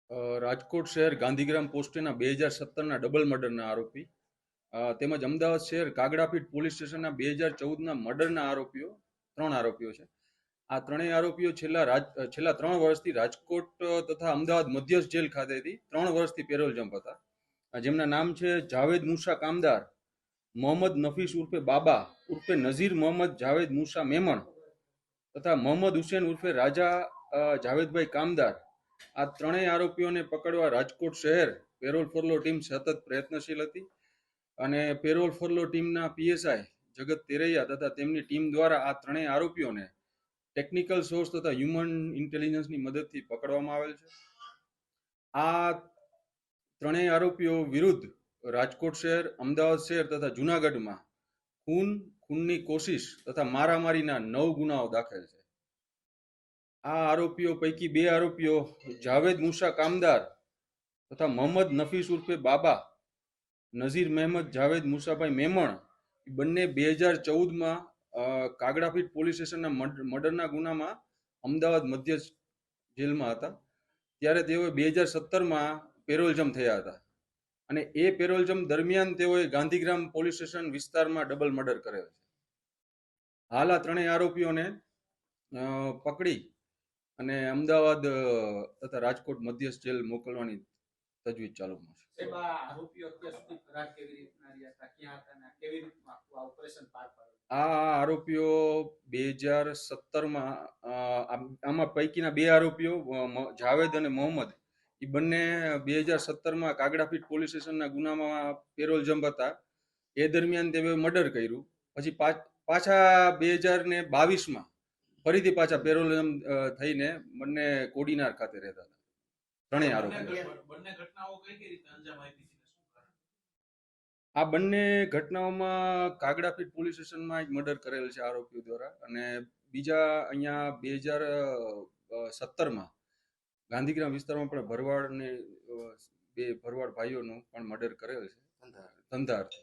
રાજકોટ શહેર ગાંધીગ્રામ પોસ્ટેના 2017ના ડબલ મર્ડરના આરોપી તેમજ અમદાવાદ શહેર કાગડાપીઠ પોલીસ સ્ટેશનના 2014ના મર્ડરના આરોપીઓ 3 આરોપીઓ છે. આ ત્રણેય આરોપીઓ છેલ્લા 3 વર્ષથી રાજકોટ તથા અમદાવાદ મધ્યસ્થ જેલ ખાતેથી 3 વર્ષથી પેરોલ જમ્પ હતા. જેમના નામ છે જાવેદ મુસા કામદાર, મોહમ્મદ નફીસ ઉર્ફે બાબા ઉર્ફે નઝીર મોહમ્મદ જાવેદ મુસા મેમણ તથા મોહમ્મદ હુસેન ઉર્ફે રાજા જાવેદભાઈ કામદાર. આ ત્રણેય આરોપીઓને પકડવા રાજકોટ શહેર પેરોલ ફોરલો ટીમ સતત પ્રયત્નશીલ હતી અને પેરોલ ફોરલો ટીમના પીએસઆઈ જગત તેરૈયા તથા તેમની ટીમ દ્વારા આ ત્રણેય આરોપીઓને ટેકનિકલ સોર્સ તથા હ્યુમન ઇન્ટેલિજન્સની મદદથી પકડવામાં આવેલ છે. આ ત્રણેય આરોપીઓ વિરુદ્ધ રાજકોટ શહેર, અમદાવાદ શહેર તથા જુનાગઢમાં ખૂનની કોશિશ તથા મારામારીના 9 ગુનાઓ દાખલ છે. આ આરોપીઓ પૈકી 2 આરોપીઓ જાવેદ મુસા કામદાર તથા મોહમ્મદ નફીસ ઉર્ફે બાબા, નઝીર મહેમદ જાવેદ મુસાભાઈ મેમણ બંને 2014માં કાગડાપીઠ પોલીસ સ્ટેશનના મર્ડરના ગુનામાં અમદાવાદ મધ્ય જેલમાં હતા. ત્યારે તેઓએ 2017માં પેરોલજમ થયા હતા અને એ પેરોલજમ દરમિયાન તેઓએ ગાંધીગ્રામ પોલીસ સ્ટેશન વિસ્તારમાં ડબલ મર્ડર કરેલ છે. હાલ આ ત્રણેય આરોપીઓને પકડી અને અમદાવાદ તથા રાજકોટ મધ્યસ્થ જેલ મોકલવાની તજવીજ ચાલુમાં છે. આ આરોપીઓ 2017માં આમાં પૈકીના 2 આરોપીઓ જાવેદ અને મોહમ્મદ એ બંને 2017માં કાગડાપીઠ પોલીસ સ્ટેશનના ગુનામાં પેરોલ જમ્પ હતા. એ દરમિયાન તેઓએ મર્ડર કર્યું. પછી પાછા 2022માં ફરીથી પાછા પેરોલ થઈને બંને કોડીનાર ખાતે રહેતા હતા. ત્રણેય આરોપીઓ. આ બંને ઘટનાઓમાં કાગડાપીઠ પોલીસ સ્ટેશનમાં એક મર્ડર કરેલ છે આરોપીઓ દ્વારા અને બીજા અહીંયા 2017માં ગાંધીગ્રામ વિસ્તારમાં પણ ભરવાડને 2 ભરવાડ ભાઈઓનું પણ મર્ડર કરેલ છે ધંધાર્થે.